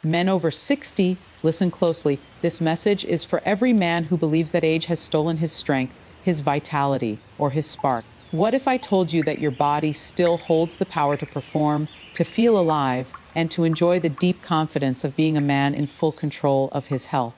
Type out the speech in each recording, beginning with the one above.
Men over 60, listen closely. This message is for every man who believes that age has stolen his strength, his vitality, or his spark. What if I told you that your body still holds the power to perform, to feel alive, and to enjoy the deep confidence of being a man in full control of his health?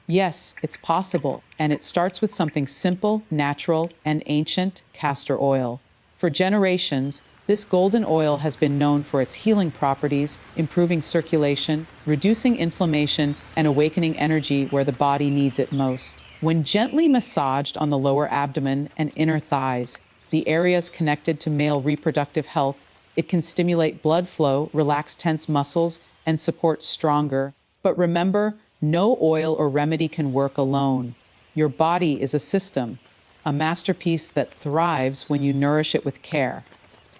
Yes, it's possible, and it starts with something simple, natural, and ancient: castor oil. For generations, this golden oil has been known for its healing properties, improving circulation, reducing inflammation, and awakening energy where the body needs it most. When gently massaged on the lower abdomen and inner thighs, the areas connected to male reproductive health, it can stimulate blood flow, relax tense muscles, and support stronger. But remember, no oil or remedy can work alone. Your body is a system, a masterpiece that thrives when you nourish it with care.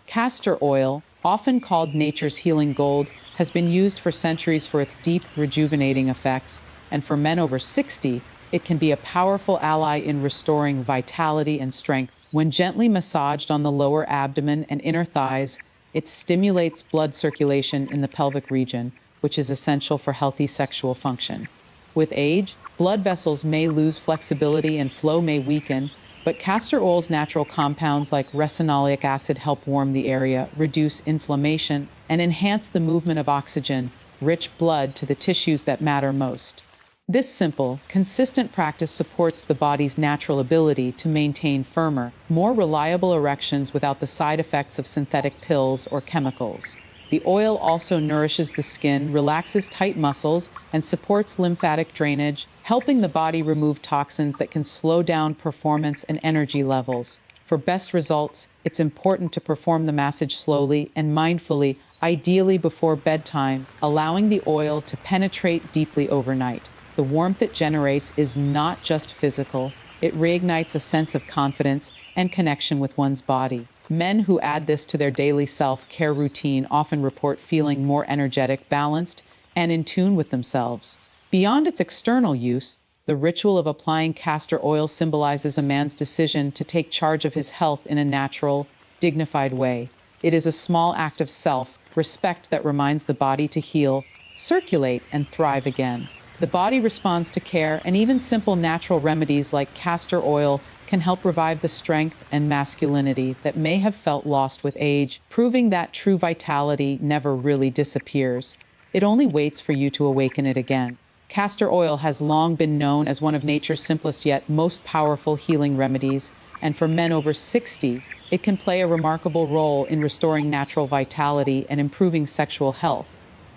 Castor oil, often called nature's healing gold, has been used for centuries for its deep, rejuvenating effects, and for men over 60, it can be a powerful ally in restoring vitality and strength. When gently massaged on the lower abdomen and inner thighs, it stimulates blood circulation in the pelvic region, which is essential for healthy sexual function. With age, blood vessels may lose flexibility and flow may weaken, but castor oil's natural compounds like ricinoleic acid help warm the area, reduce inflammation, and enhance the movement of oxygen, rich blood to the tissues that matter most. This simple, consistent practice supports the body's natural ability to maintain firmer, more reliable erections without the side effects of synthetic pills or chemicals. The oil also nourishes the skin, relaxes tight muscles, and supports lymphatic drainage, helping the body remove toxins that can slow down performance and energy levels. For best results, it's important to perform the massage slowly and mindfully, ideally before bedtime, allowing the oil to penetrate deeply overnight. The warmth it generates is not just physical, it reignites a sense of confidence and connection with one's body. Men who add this to their daily self-care routine often report feeling more energetic, balanced, and in tune with themselves. Beyond its external use, the ritual of applying castor oil symbolizes a man's decision to take charge of his health in a natural, dignified way. It is a small act of self-respect that reminds the body to heal, circulate, and thrive again. The body responds to care, and even simple natural remedies like castor oil can help revive the strength and masculinity that may have felt lost with age, proving that true vitality never really disappears. It only waits for you to awaken it again. Castor oil has long been known as one of nature's simplest yet most powerful healing remedies, and for men over 60, it can play a remarkable role in restoring natural vitality and improving sexual health.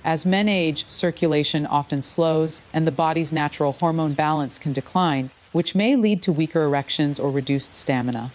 As men age, circulation often slows, and the body's natural hormone balance can decline, which may lead to weaker erections or reduced stamina.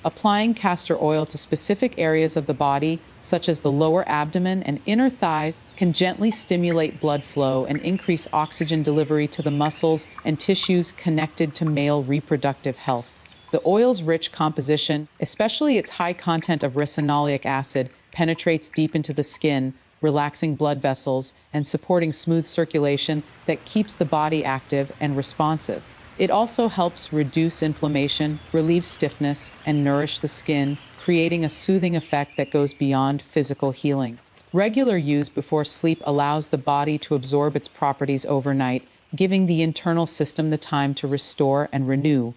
Applying castor oil to specific areas of the body, such as the lower abdomen and inner thighs, can gently stimulate blood flow and increase oxygen delivery to the muscles and tissues connected to male reproductive health. The oil's rich composition, especially its high content of ricinoleic acid, penetrates deep into the skin, relaxing blood vessels and supporting smooth circulation that keeps the body active and responsive. It also helps reduce inflammation, relieve stiffness, and nourish the skin, creating a soothing effect that goes beyond physical healing. Regular use before sleep allows the body to absorb its properties overnight, giving the internal system the time to restore and renew.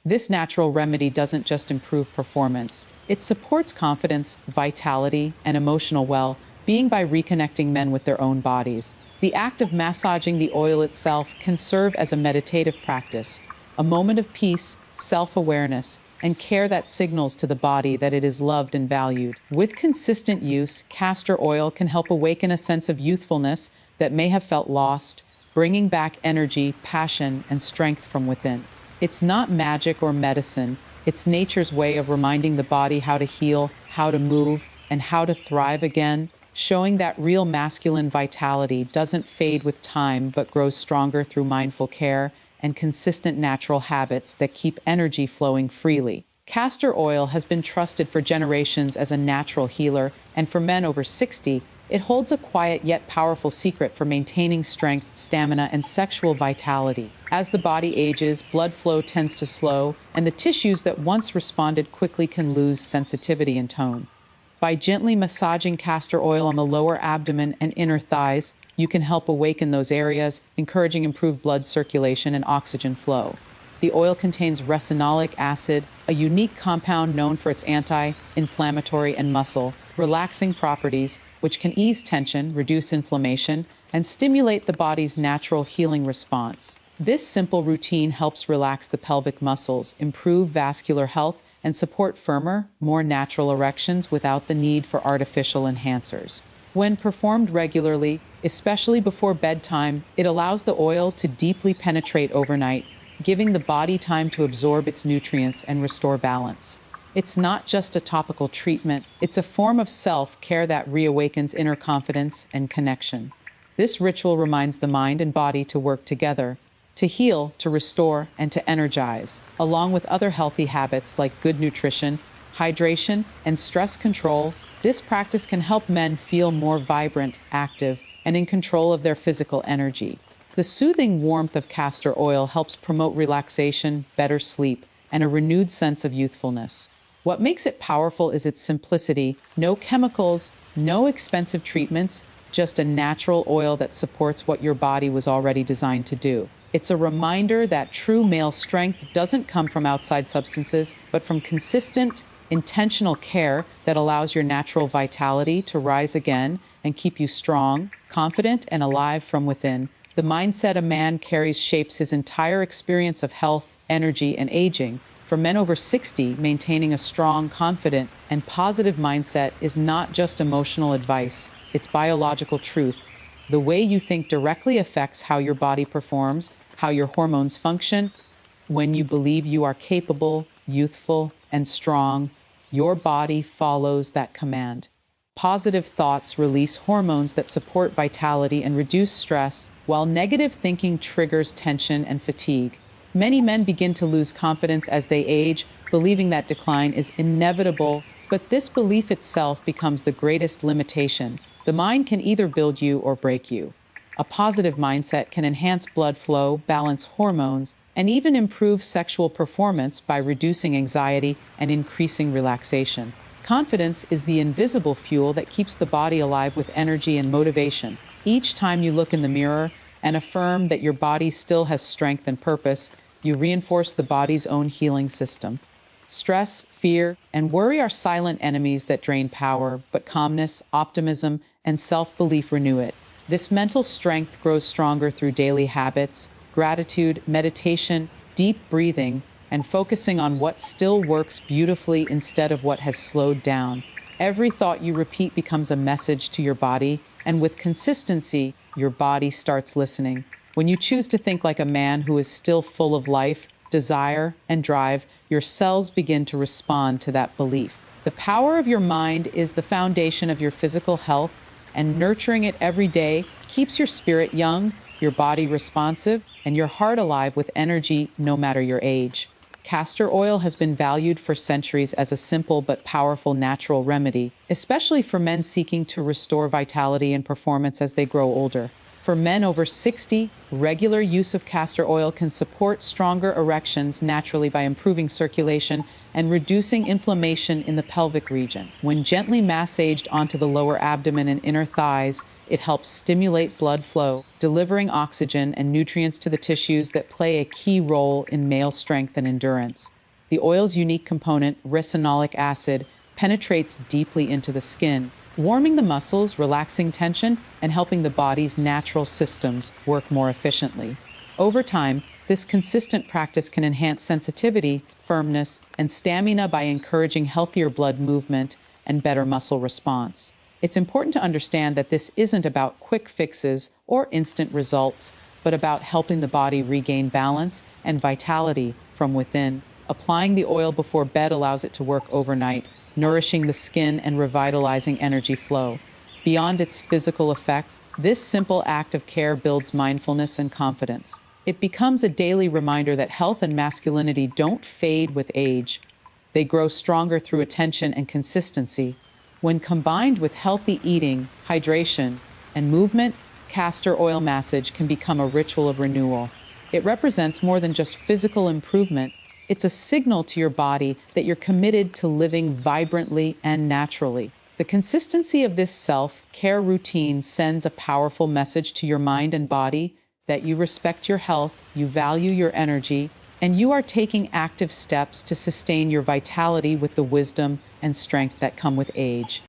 This natural remedy doesn't just improve performance, it supports confidence, vitality, and emotional well-being by reconnecting men with their own bodies. The act of massaging the oil itself can serve as a meditative practice, a moment of peace, self-awareness, and care that signals to the body that it is loved and valued. With consistent use, castor oil can help awaken a sense of youthfulness that may have felt lost, bringing back energy, passion, and strength from within. It's not magic or medicine, it's nature's way of reminding the body how to heal, how to move, and how to thrive again, showing that real masculine vitality doesn't fade with time but grows stronger through mindful care and consistent natural habits that keep energy flowing freely. Castor oil has been trusted for generations as a natural healer, and for men over 60, it holds a quiet yet powerful secret for maintaining strength, stamina, and sexual vitality. As the body ages, blood flow tends to slow, and the tissues that once responded quickly can lose sensitivity and tone. By gently massaging castor oil on the lower abdomen and inner thighs, you can help awaken those areas, encouraging improved blood circulation and oxygen flow. The oil contains ricinoleic acid, a unique compound known for its anti-inflammatory and muscle relaxing properties, which can ease tension, reduce inflammation, and stimulate the body's natural healing response. This simple routine helps relax the pelvic muscles, improve vascular health, and support firmer, more natural erections without the need for artificial enhancers. When performed regularly, especially before bedtime, it allows the oil to deeply penetrate overnight, giving the body time to absorb its nutrients and restore balance. It's not just a topical treatment, it's a form of self-care that reawakens inner confidence and connection. This ritual reminds the mind and body to work together, to heal, to restore, and to energize, along with other healthy habits like good nutrition, hydration, and stress control. This practice can help men feel more vibrant, active, and in control of their physical energy. The soothing warmth of castor oil helps promote relaxation, better sleep, and a renewed sense of youthfulness. What makes it powerful is its simplicity: no chemicals, no expensive treatments, just a natural oil that supports what your body was already designed to do. It's a reminder that true male strength doesn't come from outside substances, but from consistent, intentional care that allows your natural vitality to rise again and keep you strong, confident, and alive from within. The mindset a man carries shapes his entire experience of health, energy, and aging. For men over 60, maintaining a strong, confident, and positive mindset is not just emotional advice, it's biological truth. The way you think directly affects how your body performs, how your hormones function. When you believe you are capable, youthful, and strong, your body follows that command. Positive thoughts release hormones that support vitality and reduce stress, while negative thinking triggers tension and fatigue. Many men begin to lose confidence as they age, believing that decline is inevitable, but this belief itself becomes the greatest limitation. The mind can either build you or break you. A positive mindset can enhance blood flow, balance hormones, and even improve sexual performance by reducing anxiety and increasing relaxation. Confidence is the invisible fuel that keeps the body alive with energy and motivation. Each time you look in the mirror and affirm that your body still has strength and purpose, you reinforce the body's own healing system. Stress, fear, and worry are silent enemies that drain power, but calmness, optimism, and self-belief renew it. This mental strength grows stronger through daily habits, gratitude, meditation, deep breathing, and focusing on what still works beautifully instead of what has slowed down. Every thought you repeat becomes a message to your body, and with consistency, your body starts listening. When you choose to think like a man who is still full of life, desire, and drive, your cells begin to respond to that belief. The power of your mind is the foundation of your physical health, and nurturing it every day keeps your spirit young, your body responsive, and your heart alive with energy no matter your age. Castor oil has been valued for centuries as a simple but powerful natural remedy, especially for men seeking to restore vitality and performance as they grow older. For men over 60, regular use of castor oil can support stronger erections naturally by improving circulation and reducing inflammation in the pelvic region. When gently massaged onto the lower abdomen and inner thighs, it helps stimulate blood flow, delivering oxygen and nutrients to the tissues that play a key role in male strength and endurance. The oil's unique component, ricinoleic acid, penetrates deeply into the skin, warming the muscles, relaxing tension, and helping the body's natural systems work more efficiently. Over time, this consistent practice can enhance sensitivity, firmness, and stamina by encouraging healthier blood movement and better muscle response. It's important to understand that this isn't about quick fixes or instant results, but about helping the body regain balance and vitality from within. Applying the oil before bed allows it to work overnight, nourishing the skin and revitalizing energy flow. Beyond its physical effects, this simple act of care builds mindfulness and confidence. It becomes a daily reminder that health and masculinity don't fade with age. They grow stronger through attention and consistency. When combined with healthy eating, hydration, and movement, castor oil massage can become a ritual of renewal. It represents more than just physical improvement. It's a signal to your body that you're committed to living vibrantly and naturally. The consistency of this self-care routine sends a powerful message to your mind and body that you respect your health, you value your energy, and you are taking active steps to sustain your vitality with the wisdom and strength that come with age.